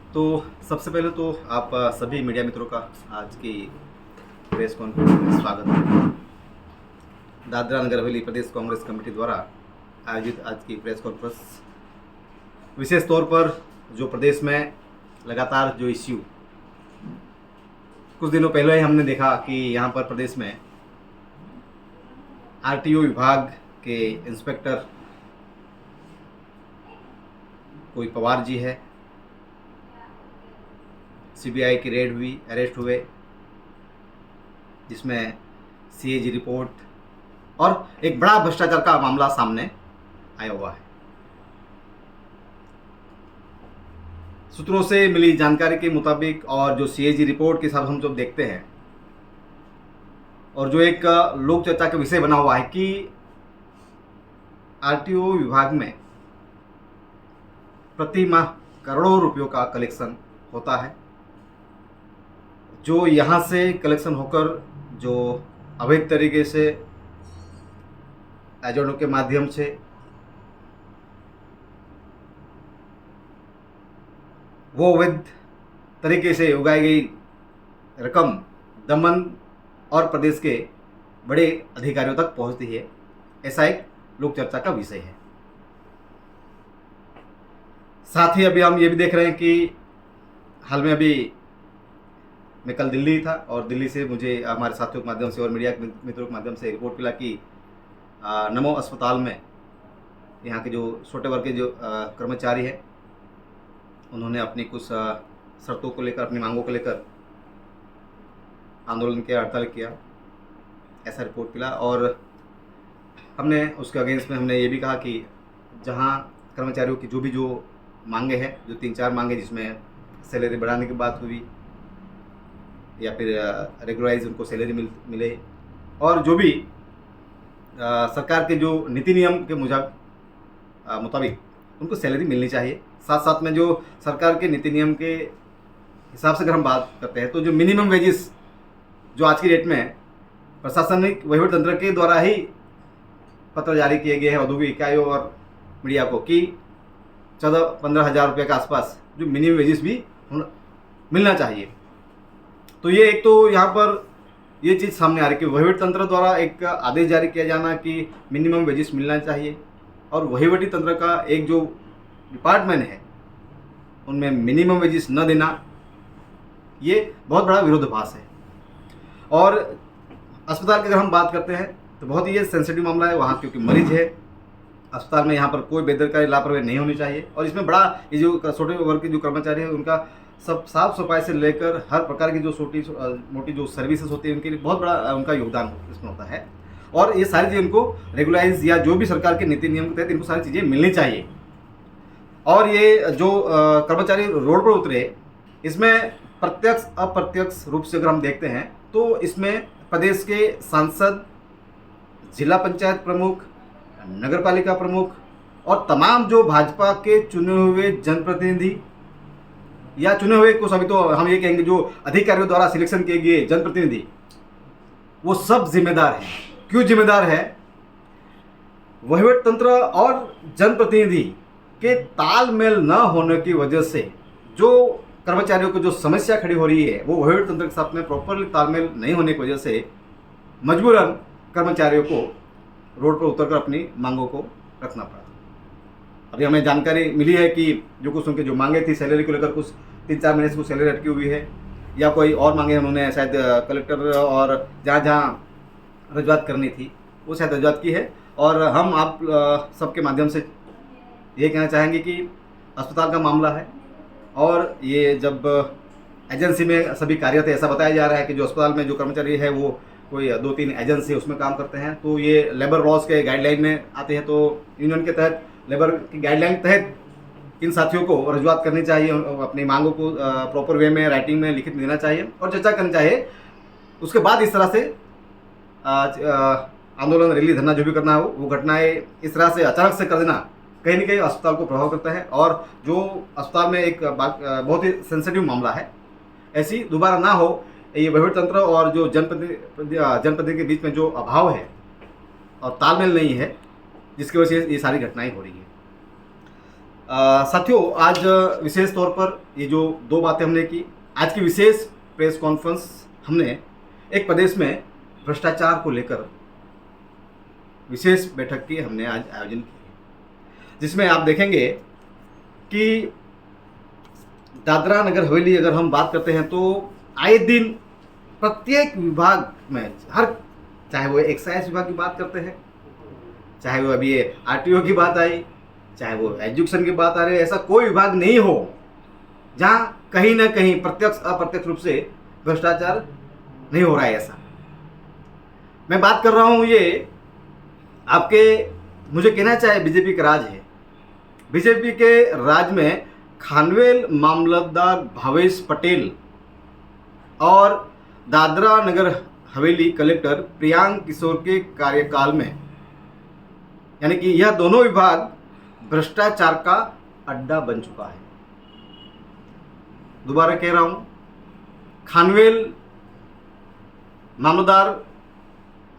तो सबसे पहले तो आप सभी मीडिया मित्रों का आज की प्रेस कॉन्फ्रेंस में स्वागत है। दादरा नगर हवेली प्रदेश कांग्रेस कमेटी द्वारा आयोजित आज की प्रेस कॉन्फ्रेंस विशेष तौर पर जो प्रदेश में लगातार जो इश्यू कुछ दिनों पहले ही हमने देखा कि यहाँ पर प्रदेश में आरटीओ विभाग के इंस्पेक्टर कोई पवार जी है, सीबीआई की रेड हुई, अरेस्ट हुए, जिसमें सीएजी रिपोर्ट और एक बड़ा भ्रष्टाचार का मामला सामने आया हुआ है। सूत्रों से मिली जानकारी के मुताबिक और जो सीएजी रिपोर्ट के हिसाब से हम जब देखते हैं और जो एक लोक चर्चा का विषय बना हुआ है कि आरटीओ विभाग में प्रति माह करोड़ों रुपयों का कलेक्शन होता है, जो यहाँ से कलेक्शन होकर जो अवैध तरीके से एजेंटों के माध्यम से वो अवैध तरीके से उगाई गई रकम दमन और प्रदेश के बड़े अधिकारियों तक पहुंचती है, ऐसा एक लोक चर्चा का विषय है। साथ ही अभी हम ये भी देख रहे हैं कि हाल में अभी मैं कल दिल्ली था और दिल्ली से मुझे हमारे साथियों के माध्यम से और मीडिया मित्रों के माध्यम से रिपोर्ट मिला कि नमो अस्पताल में यहाँ के जो छोटे वर्ग के जो कर्मचारी हैं, उन्होंने अपनी कुछ शर्तों को लेकर, अपनी मांगों को लेकर आंदोलन किया, हड़ताल किया, ऐसा रिपोर्ट मिला। और हमने उसके अगेंस्ट में हमने ये भी कहा कि जहाँ कर्मचारियों की जो मांगे हैं, जो 3-4 मांगे जिसमें सैलरी बढ़ाने की बात हुई या फिर रेगुलराइज उनको सैलरी मिले और जो भी सरकार के जो नीति नियम के मुताबिक उनको सैलरी मिलनी चाहिए। साथ साथ में जो सरकार के नीति नियम के हिसाब से अगर हम बात करते हैं तो जो मिनिमम वेजेस जो आज की डेट में प्रशासनिक वहीवट तंत्र के द्वारा ही पत्र जारी किए गए हैं औद्योगिक इकाइयों और मीडिया को कि 14-15 हज़ार रुपये के आसपास जो मिनिमम वेजेस भी मिलना चाहिए। तो ये एक तो यहाँ पर ये चीज़ सामने आ रही है कि वहीवट तंत्र द्वारा एक आदेश जारी किया जाना कि मिनिमम वेजेस मिलना चाहिए और वहीवटी तंत्र का एक जो डिपार्टमेंट है उनमें मिनिमम वेजेस न देना, ये बहुत बड़ा विरोधाभास है। और अस्पताल की अगर हम बात करते हैं तो बहुत ही ये सेंसिटिव मामला है वहाँ, क्योंकि मरीज है अस्पताल में, यहाँ पर कोई बेदरकारी लापरवाही नहीं होनी चाहिए। और इसमें बड़ा ये जो छोटे वर्ग के जो कर्मचारी हैं उनका सब साफ सफाई से लेकर हर प्रकार की जो छोटी मोटी जो सर्विसेज होती है उनके लिए बहुत बड़ा उनका योगदान इसमें होता है। और ये सारी चीज़ें इनको रेगुलाइज या जो भी सरकार के नीति नियम के तहत इनको सारी चीज़ें मिलनी चाहिए। और ये जो कर्मचारी रोड पर उतरे, इसमें प्रत्यक्ष अप्रत्यक्ष रूप से अगर हम देखते हैं तो इसमें प्रदेश के सांसद, जिला पंचायत प्रमुख, नगर पालिका प्रमुख और तमाम जो भाजपा के चुने हुए जनप्रतिनिधि या चुने हुए कुछ, अभी तो हम ये कहेंगे जो अधिकारियों द्वारा सिलेक्शन किए गए जनप्रतिनिधि, वो सब जिम्मेदार हैं। क्यों जिम्मेदार है? वहीवट तंत्र और जनप्रतिनिधि के तालमेल न होने की वजह से जो कर्मचारियों को जो समस्या खड़ी हो रही है वो वहीवट तंत्र के साथ में प्रॉपरली तालमेल नहीं होने की वजह से मजबूरन कर्मचारियों को रोड पर उतरकर अपनी मांगों को रखना पड़ा। अभी हमें जानकारी मिली है कि जो कुछ उनके जो मांगे थी सैलरी को लेकर, कुछ 3-4 महीने से कुछ सैलरी अटकी हुई है या कोई और मांगे उन्होंने शायद कलेक्टर और जहाँ जहाँ रजूआत करनी थी वो शायद रजूआत की है। और हम आप सबके माध्यम से ये कहना चाहेंगे कि अस्पताल का मामला है और ये जब एजेंसी में सभी कार्यरत है, ऐसा बताया जा रहा है कि जो अस्पताल में जो कर्मचारी है वो कोई 2-3 एजेंसी उसमें काम करते हैं, तो ये लेबर लॉज के गाइडलाइन में आते हैं। तो यूनियन के तहत, लेबर की गाइडलाइन के तहत इन साथियों को रजूआत करनी चाहिए, अपनी मांगों को प्रॉपर वे में राइटिंग में लिखित में देना चाहिए और चर्चा करनी चाहिए। उसके बाद इस तरह से आंदोलन, रैली, धरना जो भी करना हो वो घटनाएं इस तरह से अचानक से कर देना कहीं ना कहीं अस्पताल को प्रभाव करता है। और जो अस्पताल में एक बहुत ही सेंसिटिव मामला है, ऐसी दोबारा ना हो, ये वहीवट तंत्र और जो जनप्रतिनिधि के बीच में जो अभाव है और तालमेल नहीं है, जिसकी वजह से ये सारी घटनाएं हो रही है। साथियों, आज विशेष तौर पर ये जो दो बातें हमने की, आज की विशेष प्रेस कॉन्फ्रेंस हमने एक प्रदेश में भ्रष्टाचार को लेकर विशेष बैठक की हमने आज आयोजन की, जिसमें आप देखेंगे कि दादरा नगर हवेली अगर हम बात करते हैं तो आए दिन प्रत्येक विभाग में चाहे वो एक्साइज विभाग की बात करते हैं, चाहे वो अभी ये आरटीओ की बात आई, चाहे वो एजुकेशन की बात आ रही है, ऐसा कोई विभाग नहीं हो जहाँ कहीं ना कहीं प्रत्यक्ष अप्रत्यक्ष रूप से भ्रष्टाचार नहीं हो रहा है। ऐसा मैं बात कर रहा हूँ, ये आपके मुझे कहना चाहे बीजेपी का राज है। बीजेपी के राज में खानवेल मामलतदार भावेश पटेल और दादरा नगर हवेली कलेक्टर प्रियांक किशोर के कार्यकाल में, यानी कि यह दोनों विभाग भ्रष्टाचार का अड्डा बन चुका है। दोबारा कह रहा हूं, खानवेल मामलतदार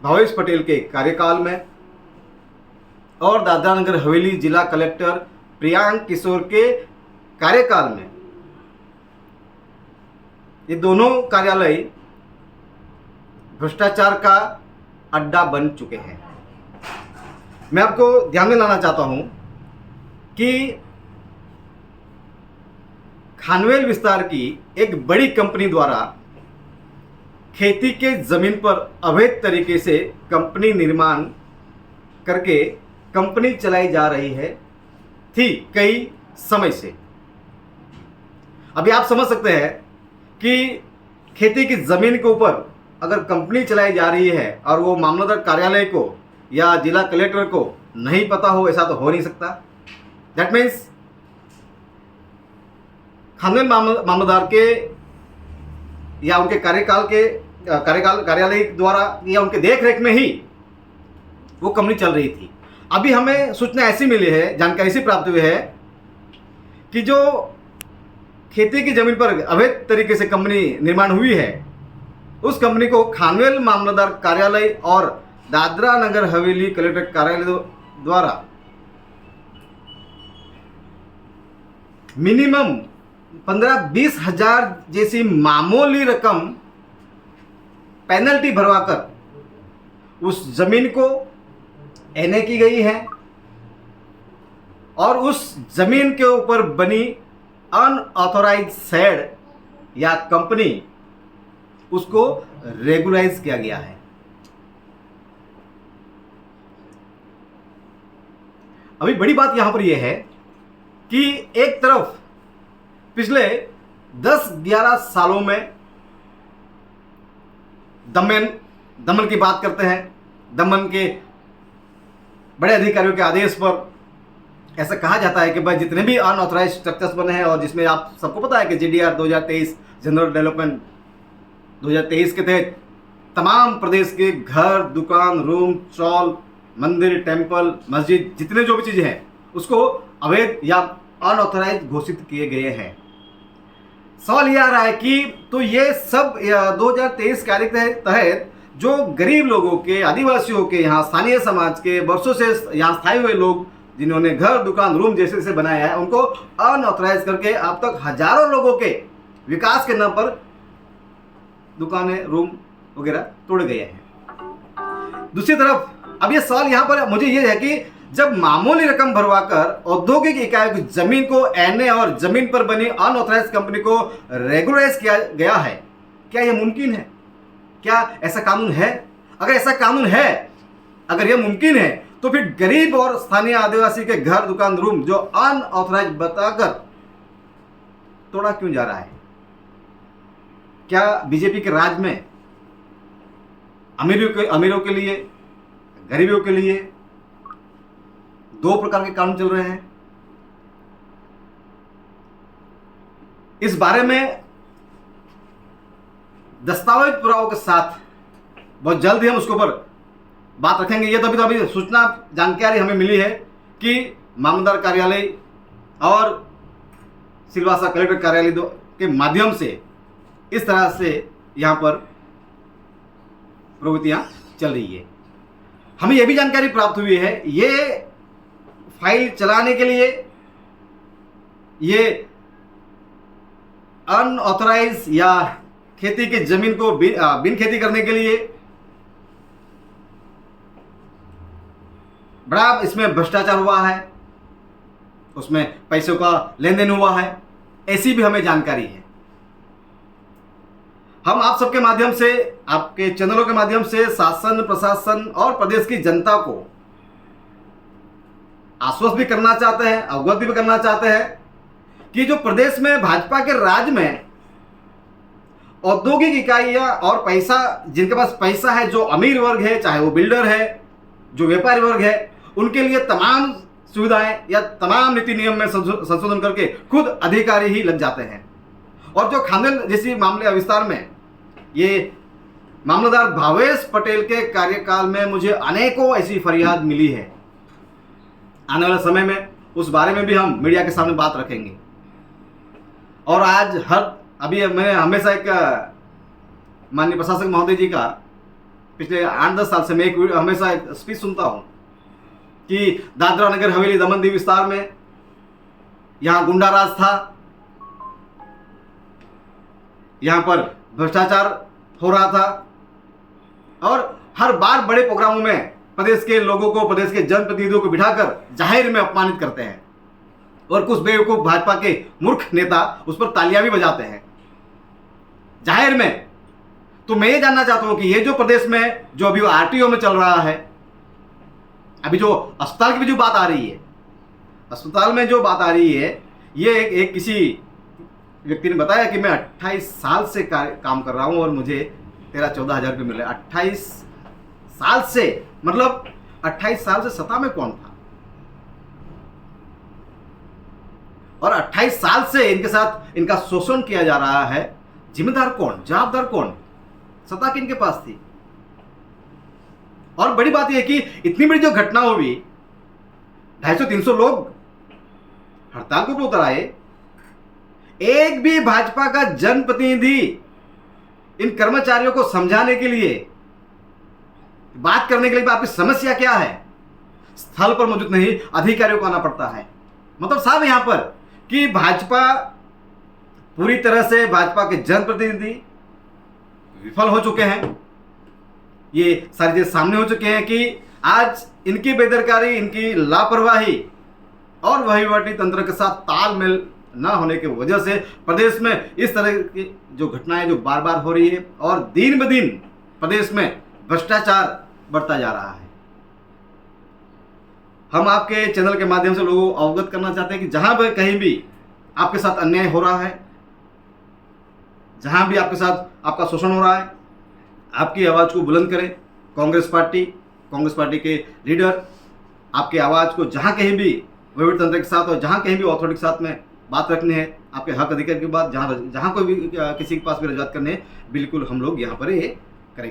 भावेश पटेल के कार्यकाल में और दादरा नगर हवेली जिला कलेक्टर प्रियांक किशोर के कार्यकाल में ये दोनों कार्यालय भ्रष्टाचार का अड्डा बन चुके हैं। मैं आपको ध्यान में लाना चाहता हूं कि खानवेल विस्तार की एक बड़ी कंपनी द्वारा खेती के जमीन पर अवैध तरीके से कंपनी निर्माण करके कंपनी चलाई जा रही है थी कई समय से। अभी आप समझ सकते हैं कि खेती की जमीन के ऊपर अगर कंपनी चलाई जा रही है और वो मामलतदार कार्यालय को या जिला कलेक्टर को नहीं पता हो, ऐसा तो हो नहीं सकता। दैट मीन्स खानवेल मामलतदार के या उनके कार्यालय द्वारा या उनके देख रेख में ही वो कंपनी चल रही थी। अभी हमें सूचना ऐसी मिली है, जानकारी ऐसी प्राप्त हुई है कि जो खेती की जमीन पर अवैध तरीके से कंपनी निर्माण हुई है, उस कंपनी को खानवेल मामलतदार कार्यालय और दादरा नगर हवेली कलेक्टर कार्यालय द्वारा मिनिमम 15-20 हजार जैसी मामूली रकम पेनल्टी भरवाकर उस जमीन को एनए की गई है और उस जमीन के ऊपर बनी अनऑथोराइज शेड या कंपनी उसको रेगुलाइज किया गया है। अभी बड़ी बात यहां पर यह है कि एक तरफ पिछले 10-11 सालों में दमन की बात करते हैं, दमन के बड़े अधिकारियों के आदेश पर ऐसा कहा जाता है कि भाई जितने भी अनऑथराइज स्ट्रक्चर्स बने हैं, और जिसमें आप सबको पता है कि जीडीआर 2023 जनरल डेवलपमेंट 2023 के तहत तमाम प्रदेश के घर, दुकान, रूम, चौल, मंदिर, टेम्पल, मस्जिद, जितने जो भी चीज़ें हैं उसको अवैध या अनऑथराइज घोषित किए गए हैं। सवाल यह आ रहा है कि तो ये सब 2023 कार्य के तहत जो गरीब लोगों के, आदिवासियों के, यहाँ स्थानीय समाज के, वर्षों से यहाँ स्थायी हुए लोग जिन्होंने घर, दुकान, रूम जैसे जैसे बनाया है, उनको अनऑथराइज करके अब तक हजारों लोगों के विकास के नाम पर दुकानें, रूम वगैरह तोड़ गए हैं। दूसरी तरफ अब ये सवाल यहाँ पर मुझे ये है कि जब मामूली रकम भरवाकर औद्योगिक इकाई की जमीन को एनए और जमीन पर बनी अनऑथराइज कंपनी को रेगुलराइज किया गया है, क्या यह मुमकिन है? क्या ऐसा कानून है? अगर ऐसा कानून है, अगर यह मुमकिन है, तो फिर गरीब और स्थानीय आदिवासी के घर, दुकान, रूम जो अनऑथराइज बताकर तोड़ा क्यों जा रहा है? क्या बीजेपी के राज में अमीरों के लिए, गरीबों के लिए दो प्रकार के कानून चल रहे हैं? इस बारे में दस्तावेज पुरावों के साथ बहुत जल्द ही हम उसके ऊपर बात रखेंगे। ये तो अभी सूचना जानकारी हमें मिली है कि मामलतदार कार्यालय और सिलवासा कलेक्टर कार्यालय के माध्यम से इस तरह से यहाँ पर प्रवृत्तियाँ चल रही है। हमें यह भी जानकारी प्राप्त हुई है, ये फाइल चलाने के लिए ये अनऑथराइज या खेती की जमीन को बिन खेती करने के लिए बड़ा इसमें भ्रष्टाचार हुआ है, उसमें पैसों का लेन देन हुआ है, ऐसी भी हमें जानकारी है। हम आप सबके माध्यम से, आपके चैनलों के माध्यम से शासन, प्रशासन और प्रदेश की जनता को आश्वस्त भी करना चाहते हैं, अवगत भी करना चाहते हैं कि जो प्रदेश में भाजपा के राज में औद्योगिक इकाइयां और पैसा, जिनके पास पैसा है, जो अमीर वर्ग है, चाहे वो बिल्डर है, जो व्यापारी वर्ग है, उनके लिए तमाम सुविधाएं या तमाम नीति नियम में संशोधन करके खुद अधिकारी ही लग जाते हैं। और जो खानदेन जैसी मामले विस्तार में, ये मामलेदार भावेश पटेल के कार्यकाल में मुझे अनेकों ऐसी फरियाद मिली है। आने वाले समय में उस बारे में भी हम मीडिया के सामने बात रखेंगे। और आज अभी मैं हमेशा एक माननीय प्रशासक महोदय जी का पिछले 8-10 साल से मैं हमेशा एक स्पीच सुनता हूँ कि दादरा नगर हवेली दमन दीव विस्तार में यहाँ गुंडा राज था, यहाँ पर भ्रष्टाचार हो रहा था, और हर बार बड़े प्रोग्रामों में प्रदेश के लोगों को, प्रदेश के जनप्रतिनिधियों को बिठाकर जाहिर में अपमानित करते हैं, और कुछ बेवकूफ भाजपा के मूर्ख नेता उस पर तालियां भी बजाते हैं जाहिर में। तो मैं ये जानना चाहता हूं कि ये जो प्रदेश में जो अभी आरटीओ में चल रहा है, अभी जो अस्पताल की भी जो बात आ रही है, अस्पताल में जो बात आ रही है, ये एक किसी व्यक्ति ने बताया कि मैं 28 साल से काम कर रहा हूं और मुझे 13-14 हज़ार रुपये मिल रहे हैं। 28 साल से, मतलब 28 साल से सत्ता में कौन था, और 28 साल से इनके साथ इनका शोषण किया जा रहा है। जिम्मेदार कौन, जवाबदार कौन, सत्ता किनके पास थी? और बड़ी बात यह कि इतनी बड़ी जो घटना हुई, 250-300 लोग हड़ताल के ऊपर उतर आए, एक भी भाजपा का जनप्रतिनिधि इन कर्मचारियों को समझाने के लिए, बात करने के लिए आपकी समस्या क्या है, स्थल पर मौजूद नहीं, अधिकारियों को आना पड़ता है। मतलब साहब यहां पर कि भाजपा पूरी तरह से, भाजपा के जनप्रतिनिधि विफल हो चुके हैं। ये सारी चीजें सामने हो चुके हैं कि आज इनकी बेदरकारी, इनकी लापरवाही और वहीवटी तंत्र के साथ तालमेल ना होने की वजह से प्रदेश में इस तरह की जो घटनाएं जो बार बार हो रही है, और दिन ब दिन प्रदेश में भ्रष्टाचार बढ़ता जा रहा है। हम आपके चैनल के माध्यम से लोगों को अवगत करना चाहते हैं कि जहां भी कहीं भी आपके साथ अन्याय हो रहा है, जहां भी आपके साथ आपका शोषण हो रहा है, आपकी आवाज़ को बुलंद करें। कांग्रेस पार्टी के लीडर आपकी आवाज़ को जहां कहीं भी वहीवटी तंत्र के साथ और जहां कहीं भी अथॉरिटी के साथ में बात रखनी है, आपके हक अधिकार की बात, जहां कोई भी किसी के पास भी रजूआत करनी है, बिल्कुल हम लोग यहाँ पर